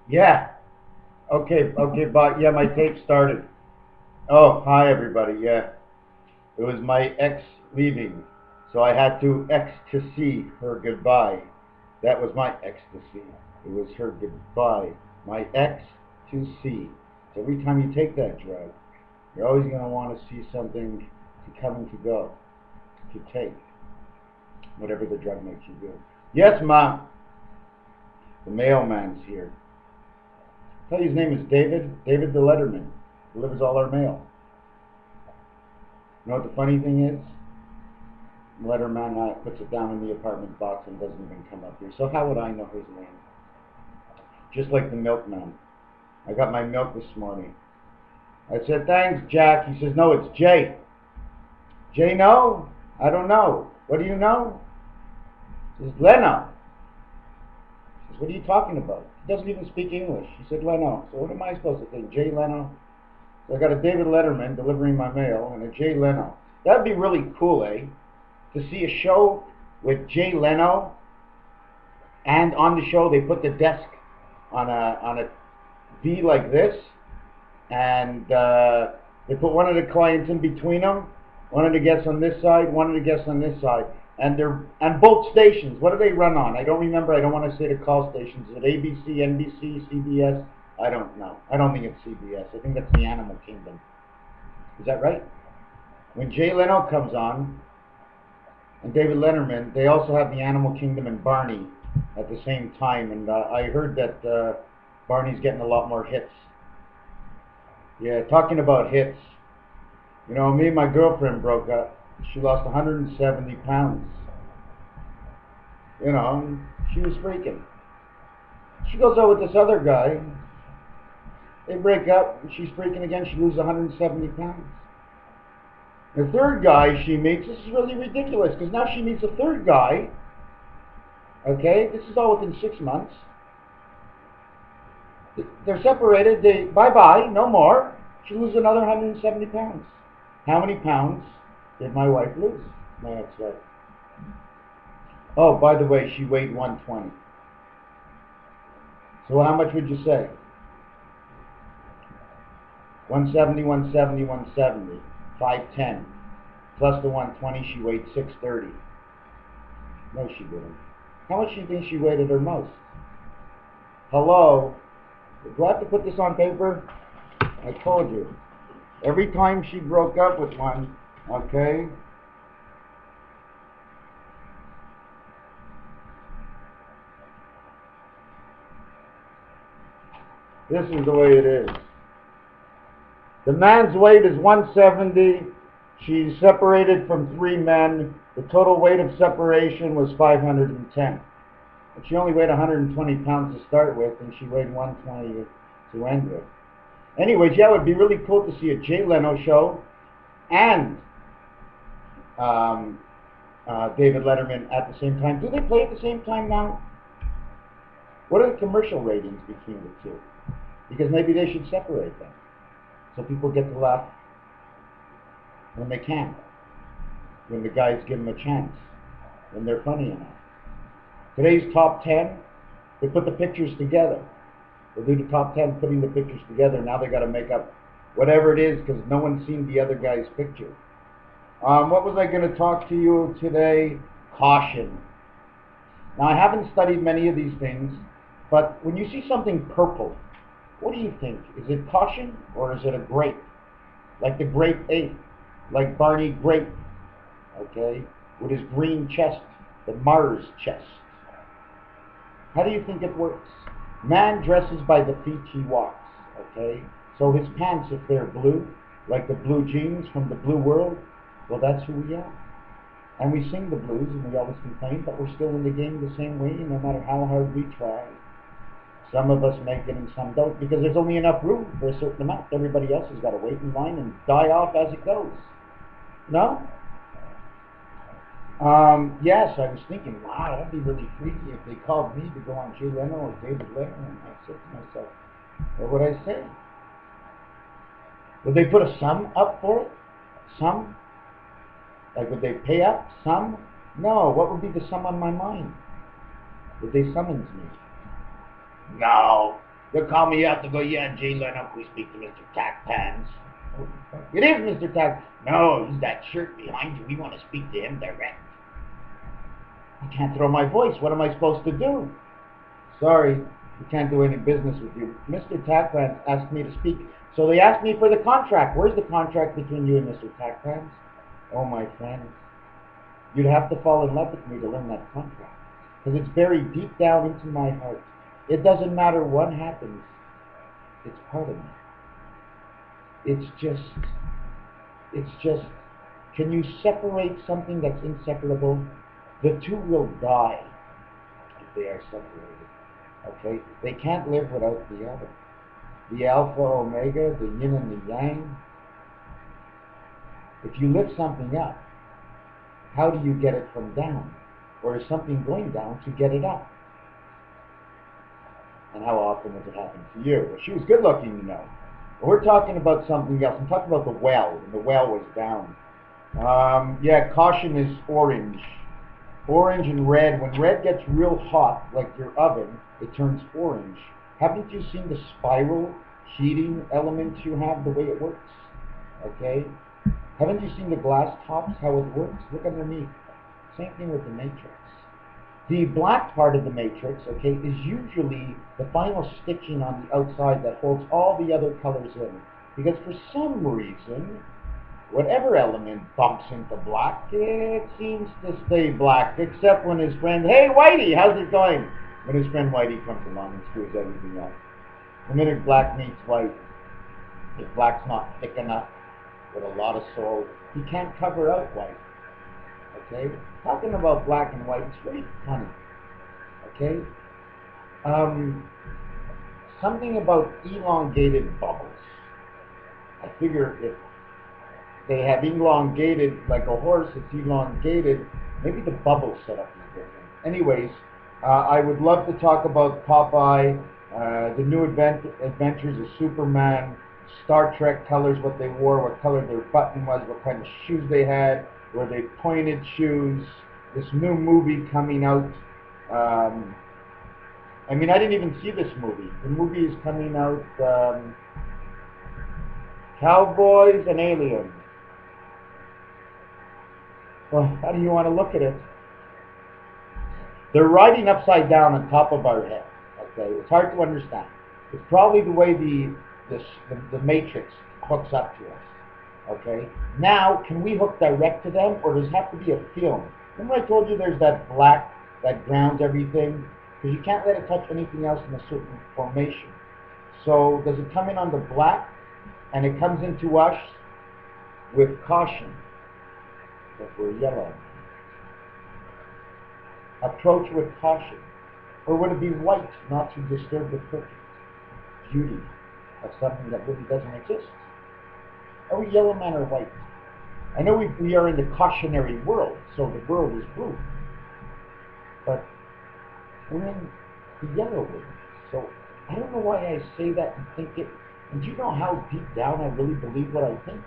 Yeah. Okay, okay, but yeah, my tape started. Oh, hi everybody. Yeah. It was my ex leaving. So I had to ecstasy her goodbye. That was my ecstasy. It was her goodbye. My ecstasy. So every time you take that drug, you're always going to want to see something to come and to go, to take, whatever the drug makes you do. Yes, Mom. The mailman's here. I tell you his name is David. David the Letterman. Delivers all our mail. You know what the funny thing is? The letterman puts it down in the apartment box and doesn't even come up here. So how would I know his name? Just like the milkman. I got my milk this morning. I said, thanks, Jack. He says, no, it's Jay. Jay, no? I don't know. What do you know? He says, Leno. He says, what are you talking about? He doesn't even speak English. He said, Leno. So what am I supposed to think? Jay Leno? So I got a David Letterman delivering my mail and a Jay Leno. That'd be really cool, eh? To see a show with Jay Leno, and on the show they put the desk on a V like this, and they put one of the clients in between them, one of the guests on this side, one of the guests on this side, and they're on both stations. What do they run on? I don't remember. I don't want to say the call stations. Is it ABC, NBC, CBS? I don't know. I don't think it's CBS. I think that's the Animal Kingdom. Is that right? When Jay Leno comes on, and David Letterman, they also have the Animal Kingdom and Barney at the same time. And I heard that Barney's getting a lot more hits. Yeah, talking about hits. You know, me and my girlfriend broke up. She lost 170 pounds. You know, she was freaking. She goes out with this other guy. They break up, and she's freaking again. She loses 170 pounds. The third guy she meets, this is really ridiculous, because now she meets a third guy, okay, this is all within 6 months. They're separated, bye-bye, no more. She loses another 170 pounds. How many pounds did my wife lose? My ex-wife. Oh, by the way, she weighed 120. So how much would you say? 170, 170, 170. 510 plus the 120, she weighed 630. No, she didn't. How much do you think she weighed at her most? Hello? Do I have to put this on paper? I told you. Every time she broke up with one, okay? This is the way it is. The man's weight is 170. She's separated from 3 men. The total weight of separation was 510. But she only weighed 120 pounds to start with, and she weighed 120 to end with. Anyways, yeah, it would be really cool to see a Jay Leno show and David Letterman at the same time. Do they play at the same time now? What are the commercial ratings between the two? Because maybe they should separate them, so people get to laugh when they can, when the guys give them a chance, when they're funny enough. Today's top 10, they put the pictures together. They'll do the top 10 putting the pictures together. Now they got to make up whatever it is because no one's seen the other guy's picture. What was I going to talk to you today? Caution. Now I haven't studied many of these things, but when you see something purple, what do you think? Is it caution or is it a grape? Like the grape ape, like Barney Grape, okay, with his green chest, the Mars chest. How do you think it works? Man dresses by the feet he walks, okay? So his pants, if they're blue, like the blue jeans from the blue world, well, that's who we are. And we sing the blues and we always complain, but we're still in the game the same way, no matter how hard we try. Some of us make it and some don't, because there's only enough room for a certain amount. Everybody else has got to wait in line and die off as it goes. No? Yes, I was thinking, wow, that'd be really freaky if they called me to go on Jay Leno or David Letterman. I said to myself, what would I say? Would they put a sum up for it? Sum? Like, would they pay up? Sum? No, what would be the sum on my mind? Would they summons me? No. They'll call me up to go, yeah, Jay Leno, we speak to MrTacpans's. It is Mr. Tac. No, he's that shirt behind you. We want to speak to him direct. I can't throw my voice. What am I supposed to do? Sorry, we can't do any business with you. MrTacpans asked me to speak. So they asked me for the contract. Where's the contract between you and MrTacpans? Oh, my friends. You'd have to fall in love with me to learn that contract. Because it's buried deep down into my heart. It doesn't matter what happens. It's part of me. It's just, can you separate something that's inseparable? The two will die if they are separated. Okay? They can't live without the other. The alpha, omega, the yin and the yang. If you lift something up, how do you get it from down? Or is something going down to get it up? And how often does it happen to you? Well, she was good looking, you know. But we're talking about something else. I'm talking about the well, and the well was down. Yeah, caution is orange. Orange and red. When red gets real hot, like your oven, it turns orange. Haven't you seen the spiral heating element you have, the way it works? Okay? Haven't you seen the glass tops, how it works? Look underneath. Same thing with the matrix. The black part of the matrix, okay, is usually the final stitching on the outside that holds all the other colors in. Because for some reason, whatever element bumps into black, it seems to stay black, except when his friend, hey Whitey, how's it going? When his friend Whitey comes along and screws everything up. The minute black meets white, if black's not thick enough, with a lot of soul, he can't cover out white. Okay? Talking about black and white, it's very funny. Okay? Something about elongated bubbles. I figure if they have elongated, like a horse, it's elongated, maybe the bubble setup is different. Anyways, I would love to talk about Popeye, the new adventures of Superman, Star Trek colors, what they wore, what color their button was, what kind of shoes they had, were they pointed shoes, this new movie coming out. I mean, I didn't even see this movie. The movie is coming out, Cowboys and Aliens. Well, how do you want to look at it? They're riding upside down on top of our head. Okay, it's hard to understand. It's probably the way the matrix hooks up to us. Okay, now can we hook direct to them, or does it have to be a film? Remember I told you there's that black that grounds everything, because you can't let it touch anything else in a certain formation. So does it come in on the black, and it comes into us with caution if we're yellow? Approach with caution. Or would it be white, not to disturb the perfect beauty of something that really doesn't exist? Are we yellow man or white? I know we are in the cautionary world, so the world is blue. But we're in the yellow world. So I don't know why I say that and think it. And do you know how deep down I really believe what I think?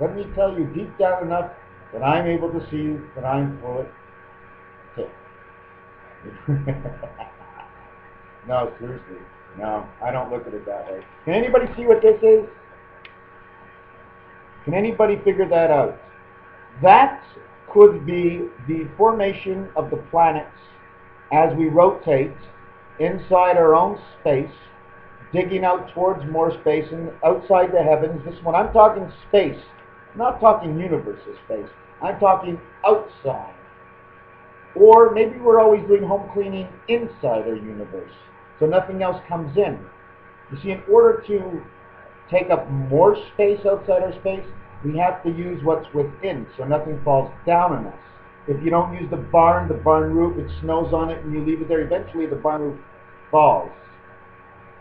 Let me tell you, deep down enough that I'm able to see that I'm full of it. No, seriously. No, I don't look at it that way. Can anybody see what this is? Can anybody figure that out? That could be the formation of the planets as we rotate inside our own space, digging out towards more space and outside the heavens. This one, I'm talking space. I'm not talking universe of space. I'm talking outside. Or maybe we're always doing home cleaning inside our universe, so nothing else comes in. You see, in order to take up more space outside our space, we have to use what's within, so nothing falls down on us. If you don't use the barn roof, it snows on it and you leave it there, eventually the barn roof falls.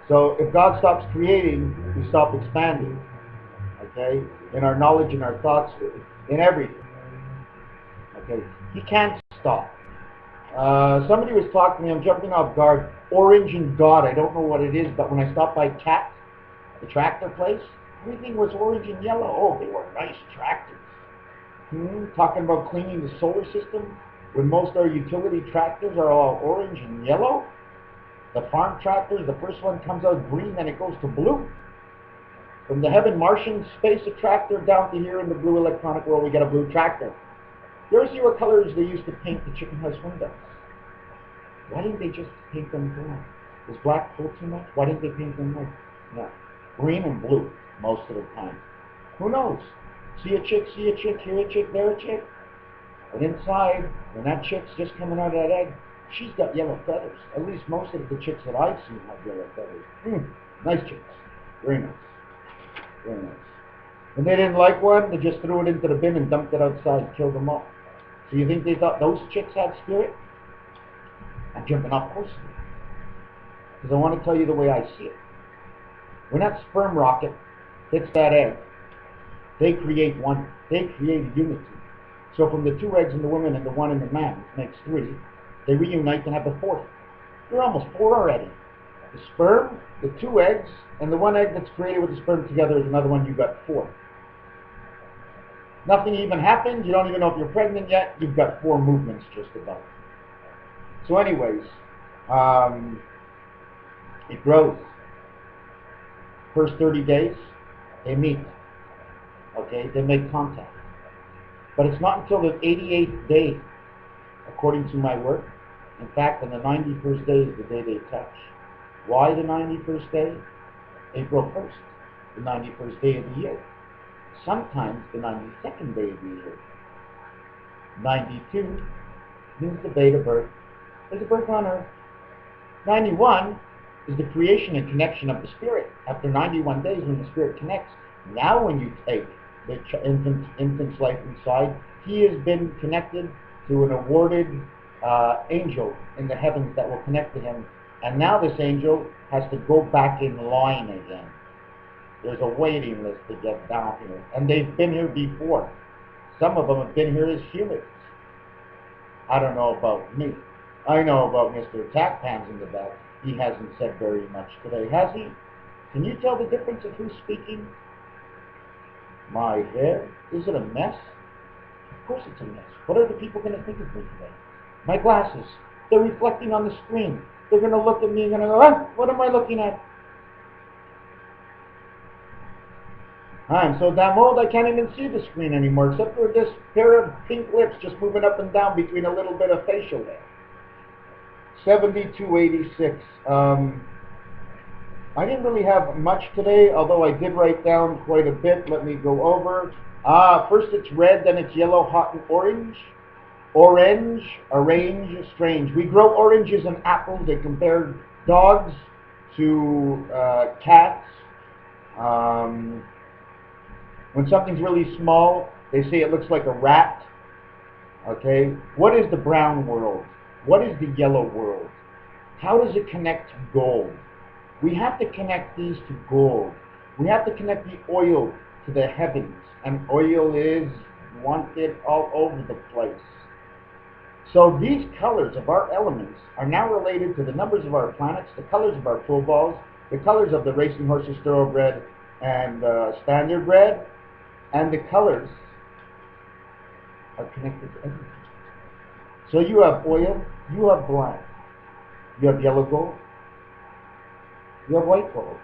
So if God stops creating, we stop expanding. Okay? In our knowledge, in our thoughts, in everything. Okay? He can't stop. Somebody was talking to me, I'm jumping off guard, orange and God, I don't know what it is, but when I stopped by Cat, the tractor place, everything was orange and yellow. Oh, they were nice tractors. Talking about cleaning the solar system, when most of our utility tractors are all orange and yellow. The farm tractors, the first one comes out green, then it goes to blue. From the heaven Martian space tractor down to here in the blue electronic world, we get a blue tractor. You ever see what colors they used to paint the chicken house windows? Why didn't they just paint them black? Was black full too much? Why didn't they paint them white? No. Green and blue most of the time. Who knows? See a chick, here a chick, there a chick. And inside, when that chick's just coming out of that egg, she's got yellow feathers. At least most of the chicks that I've seen have yellow feathers. Nice chicks. Very nice. Very nice. When they didn't like one, they just threw it into the bin and dumped it outside, killed them all. So you think they thought those chicks had spirit? I'm jumping off course. Because I want to tell you the way I see it. When that sperm rocket hits that egg, they create one. They create unity. So from the two eggs in the woman and the one in the man, which makes three, they reunite and have a fourth. You're almost four already. The sperm, the two eggs, and the one egg that's created with the sperm together is another one. You've got four. Nothing even happened. You don't even know if you're pregnant yet. You've got four movements just about. So anyways, it grows. First 30 days, they meet. Okay, they make contact. But it's not until the 88th day, according to my work. In fact, on the 91st day is the day they touch. Why the 91st day? April 1st, the 91st day of the year. Sometimes the 92nd day of the year. 92 means the date of birth. There's a birth on earth. 91 is the creation and connection of the spirit. After 91 days, when the spirit connects, now when you take the infant's life inside, he has been connected to an awarded angel in the heavens that will connect to him. And now this angel has to go back in line again. There's a waiting list to get down here. And they've been here before. Some of them have been here as humans. I don't know about me. I know about MrTacpans's in the back. He hasn't said very much today, has he? Can you tell the difference of who's speaking? My hair? Is it a mess? Of course it's a mess. What are the people going to think of me today? My glasses. They're reflecting on the screen. They're going to look at me and going to go, ah, what am I looking at? I'm so damn old I can't even see the screen anymore, except for this pair of pink lips just moving up and down between a little bit of facial hair. 7286. I didn't really have much today, although I did write down quite a bit. Let me go over. First it's red, then it's yellow, hot, and orange. Orange, arrange, strange. We grow oranges and apples. They compare dogs to cats. When something's really small, they say it looks like a rat. Okay? What is the brown world? What is the yellow world? How does it connect to gold? We have to connect these to gold. We have to connect the oil to the heavens. And oil is wanted all over the place. So these colors of our elements are now related to the numbers of our planets, the colors of our pool balls, the colors of the racing horses, thoroughbred and standardbred, and the colors are connected to everything. So you have oil, you have black, you have yellow gold, you have white gold.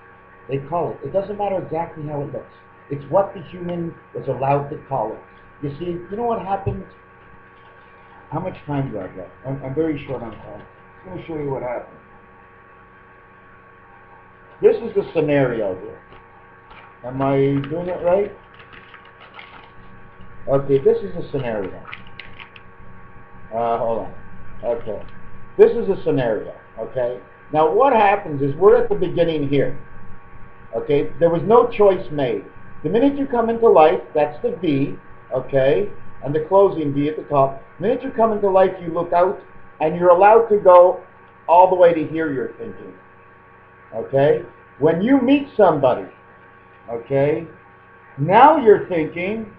They call it. It doesn't matter exactly how it looks. It's what the human was allowed to call it. You see, you know what happened? How much time do I got? I'm very short on time. I'm going to show you what happened. This is the scenario here. Am I doing it right? Okay, this is a scenario. Hold on. Okay. This is a scenario, okay? Now what happens is we're at the beginning here. Okay? There was no choice made. The minute you come into life, that's the V, okay? And the closing V at the top. The minute you come into life, you look out, and you're allowed to go all the way to here, you're thinking. Okay? When you meet somebody, okay, now you're thinking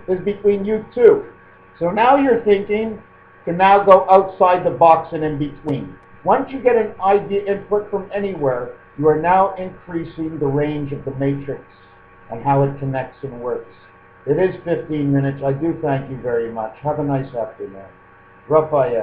is between you two. So now you're thinking can now go outside the box and in between. Once you get an idea input from anywhere, you are now increasing the range of the matrix and how it connects and works. It is 15 minutes. I do thank you very much. Have a nice afternoon. Raphael.